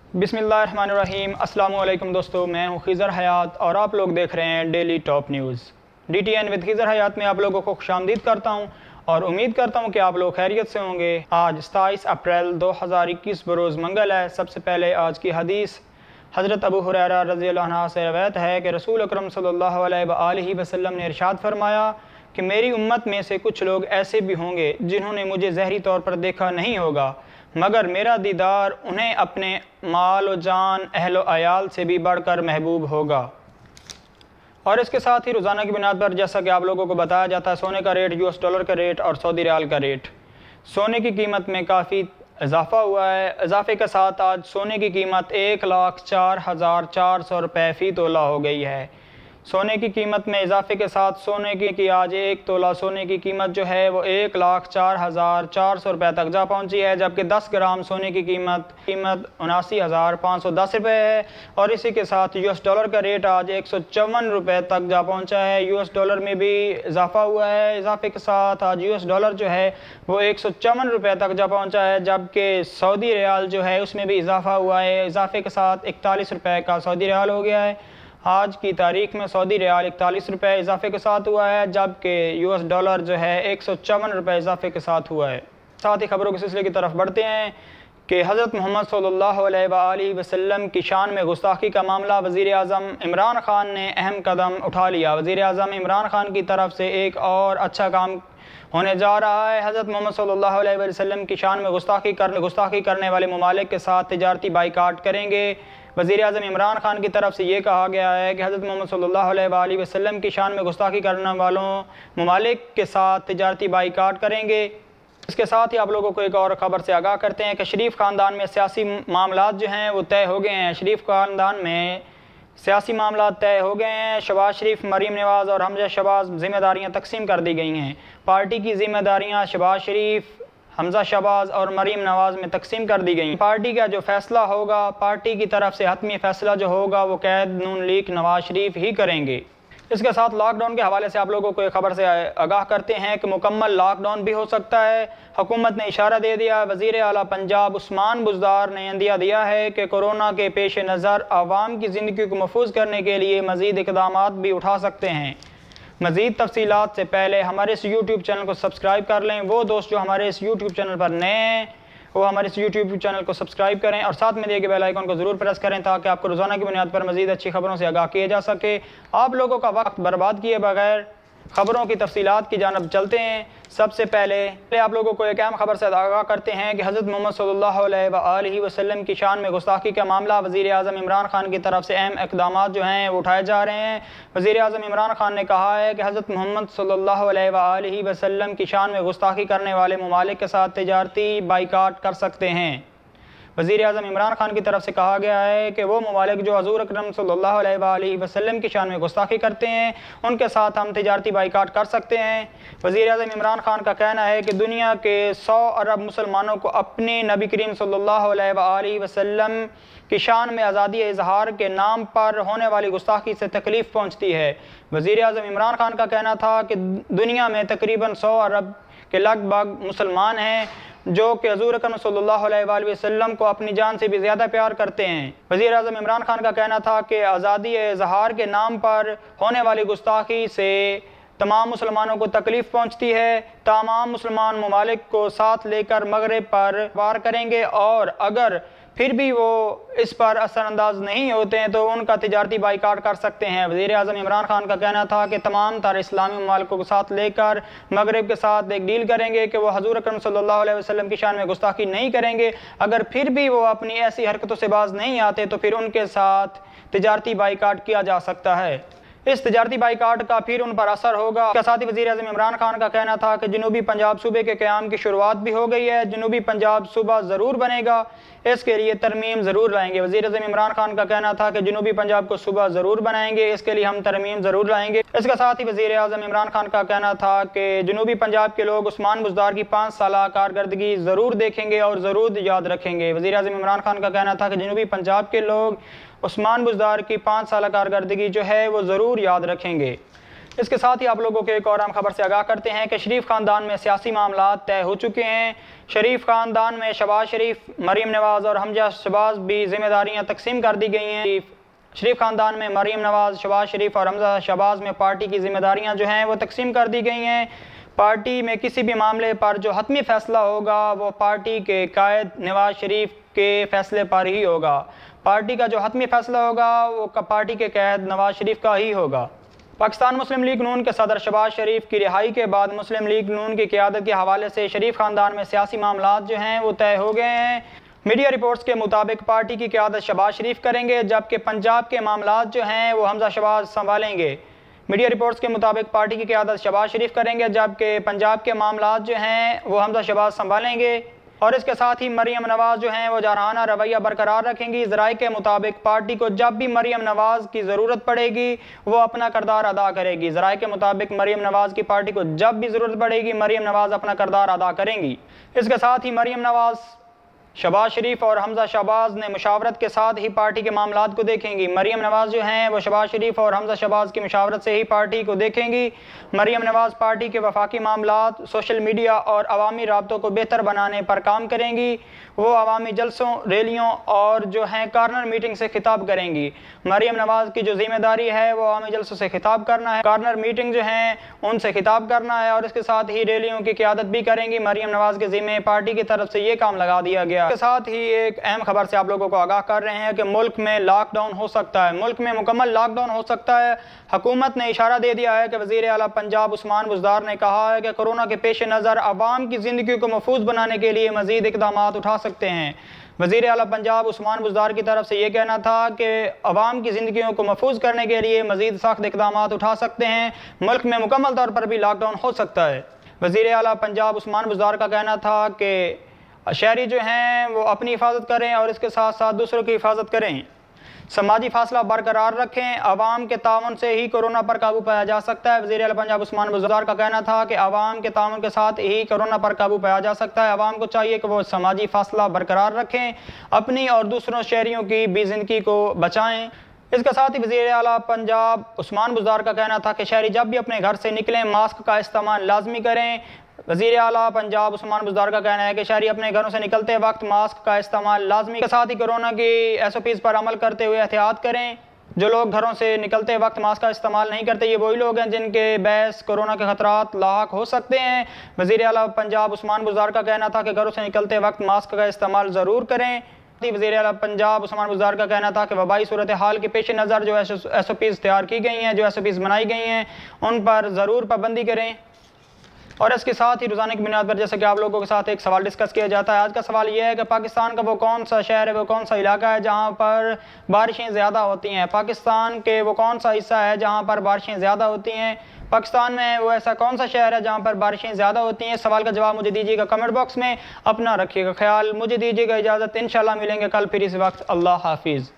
बिस्मिल्लाहिर्रहमानिर्रहीम। अस्सलाम वालेकुम दोस्तों, मैं हूं खिज़र हयात और आप लोग देख रहे हैं daily top news. DTN with Khizar Hayat में आप लोगों को खुशामदीद करता हूं और उम्मीद करता हूं कि आप लोग खैरियत से होंगे। आज 27 अप्रैल 2021 बरोज़ मंगल है। सबसे पहले आज की हदीस हज़रत अबू हुरैरा रज़ियल्लाहु अन्हु से रवायत है कि रसूल अकरम सल्लल्लाहु अलैहि वसल्लम ने इरशाद फरमाया कि मेरी उम्मत में से कुछ लोग ऐसे भी होंगे जिन्होंने मुझे ज़हरी तौर पर देखा नहीं होगा, मगर मेरा दीदार उन्हें अपने माल व जान, अहल व अयाल से भी बढ़कर महबूब होगा। और इसके साथ ही रोज़ाना की बुनियाद पर जैसा कि आप लोगों को बताया जाता है, सोने का रेट, US डॉलर का रेट और सऊदी रियाल का रेट। सोने की कीमत में काफ़ी इजाफ़ा हुआ है। इजाफे के साथ आज सोने की कीमत 1,04,400 रुपये फ़ी तोला हो गई है। सोने की कीमत में इजाफे के साथ सोने की आज 1 तोला सोने की कीमत जो है वो 1,04,400 रुपये तक जा पहुंची है, जबकि 10 ग्राम सोने की कीमत 79,510 रुपये है। और इसी के साथ US डॉलर का रेट आज 154 रुपये तक जा पहुंचा है। US डॉलर में भी इजाफा हुआ है। इजाफे के साथ आज US डॉलर जो है वो 154 रुपये तक जा पहुंचा है, जबकि सऊदी रियाल जो है उसमें भी इजाफा हुआ है। इजाफे के साथ 41 रुपये का सऊदी रियाल हो गया है। आज की तारीख में सऊदी रियाल 41 रुपये इजाफे के साथ हुआ है, जबकि US डॉलर जो है 154 रुपये इजाफे के साथ हुआ है। साथ ही खबरों के सिलसिले की तरफ बढ़ते हैं कि हज़रत मोहम्मद सल्लल्लाहु अलैहि वसल्लम की शान में गुस्ताखी का मामला, वज़ीर आज़म इमरान खान ने अहम कदम उठा लिया। वज़ीर आज़म इमरान खान की तरफ से एक और अच्छा काम होने जा रहा है। हज़रत मोहम्मद सल्लल्लाहु अलैहि वसल्लम की शान में गुस्ताखी करने वाले ममालिक के साथ तिजारती बाइकाट करेंगे। वज़ीर आज़म इमरान खान की तरफ से ये कहा गया है कि हज़रत मोहम्मद सल्लल्लाहु अलैहि वसल्लम की शान में गुस्ताखी करने वालों ममालिक के साथ तिजारती बाइकाट करेंगे। इसके साथ ही आप लोगों को एक और ख़बर से आगाह करते हैं कि शरीफ ख़ानदान में सियासी मामलात जो हैं वो तय हो गए हैं। शरीफ ख़ानदान में सियासी मामला तय हो गए हैं। शहबाज शरीफ, मरीम नवाज़ और हमजा शहबाज ज़िम्मेदारियाँ तकसीम कर दी गई हैं। पार्टी की ज़िम्मेदारियाँ शहबाज शरीफ, हमजा शहबाज और मरीम नवाज़ में तकसीम कर दी गई। पार्टी का जो फैसला होगा, पार्टी की तरफ से हतमी फैसला जो होगा वो कैद नून लीग नवाज शरीफ ही करेंगे। इसके साथ लॉकडाउन के हवाले से आप लोगों को एक खबर से आगाह करते हैं कि मुकम्मल लॉकडाउन भी हो सकता है। हुकूमत ने इशारा दे दिया। वज़ीर आला पंजाब उस्मान बुज़दार ने इंदिया दिया है कि कोरोना के पेश नज़र आवाम की ज़िंदगी को महफूज करने के लिए मज़ीद इक़दामात भी उठा सकते हैं। मज़ीद तफसीलात से पहले हमारे इस YouTube चैनल को सब्सक्राइब कर लें। वो दोस्त जो हमारे इस YouTube चैनल पर नए हैं वो हमारे इस YouTube चैनल को सब्सक्राइब करें और साथ में दिए गए बेल आइकन को ज़रूर प्रेस करें ताकि आपको रोज़ाना की बुनियाद पर मज़ीद अच्छी खबरों से आगाह किया जा सके। आप लोगों का वक्त बर्बाद किए बगैर खबरों की तफसीलात की जानब चलते हैं। सबसे पहले आप लोगों को एक अहम खबर से आगाह करते हैं कि हज़रत मोहम्मद सल्लल्लाहु अलैहि वसल्लम की शान में गुस्ताखी का मामला, वज़ीर आज़म इमरान खान की तरफ से अहम इक़दामात जो हैं वो उठाए जा रहे हैं। वज़ीर आज़म इमरान खान ने कहा है कि हज़रत मोहम्मद सल्लल्लाहु अलैहि वसल्लम की शान में गुस्ताखी करने वाले ममालिक के साथ तिजारती बाइकाट कर सकते हैं। वज़ीर आज़म इमरान खान की तरफ से कहा गया है कि वो ममालिक जो हज़ूर अकरम सल्लल्लाहु अलैहि वसल्लम की शान में गुस्ताखी करते हैं उनके साथ हम तिजारती बाइकाट कर सकते हैं। वज़ीर आज़म इमरान खान का कहना है कि दुनिया के 100 अरब मुसलमानों को अपने नबी करीम सल्लल्लाहु अलैहि वसल्लम की शान में आज़ादी इजहार के नाम पर होने वाली गुस्ताखी से तकलीफ़ पहुँचती है। वज़ीर आज़म इमरान खान का कहना था कि दुनिया में तकरीबन 100 अरब के लगभग मुसलमान हैं जो कि हज़ूर अकरम सल्लल्लाहु अलैहि वसल्लम को अपनी जान से भी ज़्यादा प्यार करते हैं। वज़ीर आज़म इमरान खान का कहना था कि आज़ादी इजहार के नाम पर होने वाली गुस्ताखी से तमाम मुसलमानों को तकलीफ़ पहुंचती है। तमाम मुसलमान ममालिक को साथ लेकर मगरिब पर वार करेंगे और अगर फिर भी वो इस पर असरअंदाज नहीं होते हैं तो उनका तिजारती बाइकाट कर सकते हैं। वज़ीर आज़म इमरान खान का कहना था कि तमाम तार इस्लामी ममालिकों को साथ लेकर मगरिब के साथ एक डील करेंगे कि वो हज़ूर अकरम सल्लल्लाहु अलैहि वसल्लम की शान में गुस्ताखी नहीं करेंगे। अगर फिर भी वो अपनी ऐसी हरकतों से बाज नहीं आते तो फिर उनके साथ तिजारती बाइकाट किया जा सकता है। इस तिजारती बाइकाट का फिर उन पर असर होगा। इसके साथ ही वज़ीर आज़म इमरान खान का कहना था कि जनूबी पंजाब सूबे के क़याम की शुरुआत भी हो गई है। जनूबी पंजाब सूबा ज़रूर बनेगा, इसके लिए तरमीम ज़रूर लाएंगे। वज़ीर आज़म इमरान खान का कहना था कि जनूबी पंजाब को सूबा ज़रूर बनाएंगे, इसके लिए हम तरमीम ज़रूर लाएंगे। इसके साथ ही वज़ीर आज़म इमरान खान का कहना था कि जनूबी पंजाब के लोग उस्मान बुज़दार की 5 साला कारकर्दगी ज़रूर देखेंगे और ज़रूर याद रखेंगे। वज़ीर आज़म इमरान खान का कहना था कि जनूबी पंजाब के लोग उस्मान बुज़दार की 5 साला कारकर्दगी जो है वो ज़रूर याद रखेंगे। اس کے ساتھ ہی آپ لوگوں کو ایک اور اہم خبر سے آگاہ کرتے ہیں کہ شریف خاندان میں سیاسی معاملات طے ہو چکے ہیں۔ شریف خاندان میں شہباز شریف، مریم نواز اور حمزہ شہباز بھی ذمہ داریاں تقسیم کر دی گئی ہیں۔ شریف خاندان میں مریم نواز، شہباز شریف اور حمزہ شہباز میں پارٹی کی ذمہ داریاں جو ہیں وہ تقسیم کر دی گئی ہیں۔ پارٹی میں کسی بھی معاملے پر جو حتمی فیصلہ ہوگا وہ پارٹی کے قائد نواز شریف کے فیصلے پر ہی ہوگا۔ پارٹی کا جو حتمی فیصلہ ہوگا وہ پارٹی کے قائد نواز شریف کا ہی ہوگا۔ پاکستان مسلم لیگ نون کے صدر شہباز شریف کی رہائی کے بعد مسلم لیگ نون کی قیادت کے حوالے سے شریف خاندان میں سیاسی معاملات جو ہیں وہ طے ہو گئے ہیں۔ میڈیا رپورٹس کے مطابق پارٹی کی قیادت شہباز شریف کریں گے، جبکہ پنجاب کے معاملات جو ہیں وہ حمزہ شہباز سنبھالیں گے۔ میڈیا رپورٹس کے مطابق پارٹی کی قیادت شہباز شریف کریں گے، جبکہ پنجاب کے معاملات جو ہیں وہ حمزہ شہباز سنبھالیں گے، اور اس کے ساتھ ہی مریم نواز جو ہیں وہ جارحانہ رویہ برقرار رکھیں گی۔ ذرائع کے مطابق پارٹی کو جب بھی مریم نواز کی ضرورت پڑے گی وہ اپنا کردار ادا کرے گی۔ ذرائع کے مطابق مریم نواز کی پارٹی کو جب بھی ضرورت پڑے گی مریم نواز اپنا کردار ادا کریں گی۔ اس کے ساتھ ہی مریم نواز شہباز شریف اور حمزہ شہباز نے مشاورت کے ساتھ ہی پارٹی کے معاملات کو دیکھیں گی۔ مریم نواز جو ہیں وہ شہباز شریف اور حمزہ شہباز کی مشاورت سے ہی پارٹی کو دیکھیں گی۔ مریم نواز پارٹی کے وفاقی معاملات، سوشل میڈیا اور عوامی رابطوں کو بہتر بنانے پر کام کریں گی۔ وہ عوامی جلسوں، ریلیوں اور جو ہیں کارنر میٹنگ سے خطاب کریں گی۔ مریم نواز کی جو ذمہ داری ہے وہ عوامی جلسوں سے خطاب کرنا ہے، کارنر میٹنگ جو ہیں ان سے خطاب کرنا ہے، اور اس کے ساتھ ہی ریلیوں کی قیادت بھی کریں گی۔ مریم نواز کے ذمہ پارٹی کی طرف سے یہ کام لگا دیا گیا۔ اس کے ساتھ ہی ایک اہم خبر سے آپ لوگوں کو آگاہ کر رہے ہیں کہ ملک میں لاک ڈاؤن ہو سکتا ہے، ملک میں مکمل لاک ڈاؤن ہو سکتا ہے۔ حکومت نے اشارہ دے دیا ہے کہ وزیر اعلیٰ پنجاب عثمان بزدار نے کہا ہے کہ کورونا کے پیش نظر عوام کی زندگی کو محفوظ بنانے کے لیے مزید اقدامات اٹھا سکتے ہیں۔ وزیر اعلیٰ پنجاب عثمان بزدار کی طرف سے یہ کہنا تھا کہ عوام کی زندگیوں کو محفوظ کرنے کے لیے مزید سخت اقدامات اٹھا سکتے ہیں، ملک میں مکمل طور پر بھی لاک ڈاؤن ہو سکتا ہے۔ وزیر اعلیٰ پنجاب عثمان بزدار کا کہنا تھا کہ شہری جو ہیں وہ اپنی حفاظت کریں اور اس کے ساتھ ساتھ دوسروں کی حفاظت کریں، سماجی فاصلہ برقرار رکھیں، عوام کے تعاون سے ہی کورونا پر قابو پایا جا سکتا ہے۔ وزیر اعلیٰ پنجاب عثمان بزدار کا کہنا تھا کہ عوام کے تعاون کے ساتھ ہی کورونا پر قابو پایا جا سکتا ہے۔ عوام کو چاہیے کہ وہ سماجی فاصلہ برقرار رکھیں، اپنی اور دوسروں شہریوں کی بھی زندگی کو بچائیں۔ اس کے ساتھ ہی وزیر اعلیٰ پنجاب عثمان بزدار کا کہنا تھا کہ شہری جب بھی اپنے گھر سے نکلیں ماسک کا استعمال لازمی کریں۔ وزیر اعلیٰ پنجاب عثمان بزدار کا کہنا ہے کہ شہری اپنے گھروں سے نکلتے وقت ماسک کا استعمال لازمی، کے ساتھ ہی کورونا کی SOPs پر عمل کرتے ہوئے احتیاط کریں۔ جو لوگ گھروں سے نکلتے وقت ماسک کا استعمال نہیں کرتے یہ وہی لوگ ہیں جن کے باعث کورونا کے خطرات لاحق ہو سکتے ہیں۔ وزیر اعلیٰ پنجاب عثمان بزدار کا کہنا تھا کہ گھروں سے نکلتے وقت ماسک کا استعمال ضرور کریں۔ وزیر اعلیٰ پنجاب عثمان بزدار کا کہنا تھا کہ وبائی صورتحال کے پیش نظر جو SOPs تیار کی گئی ہیں، جو SOPs بنائی گئی ہیں ان پر ضرور پابندی کریں۔ اور اس کے ساتھ ہی روزانہ کی بنیاد پر جیسا کہ آپ لوگوں کے ساتھ ایک سوال ڈسکس کیا جاتا ہے، آج کا سوال یہ ہے کہ پاکستان کا وہ کون سا شہر ہے، وہ کون سا علاقہ ہے جہاں پر بارشیں زیادہ ہوتی ہیں؟ پاکستان کے وہ کون سا حصہ ہے جہاں پر بارشیں زیادہ ہوتی ہیں؟ پاکستان میں وہ ایسا کون سا شہر ہے جہاں پر بارشیں زیادہ ہوتی ہیں؟ سوال کا جواب مجھے دیجیے گا کمنٹ باکس میں۔ اپنا رکھیے گا خیال، مجھے دیجیے گا اجازت، انشاءاللہ ملیں گے کل پھر اس وقت۔ اللہ حافظ۔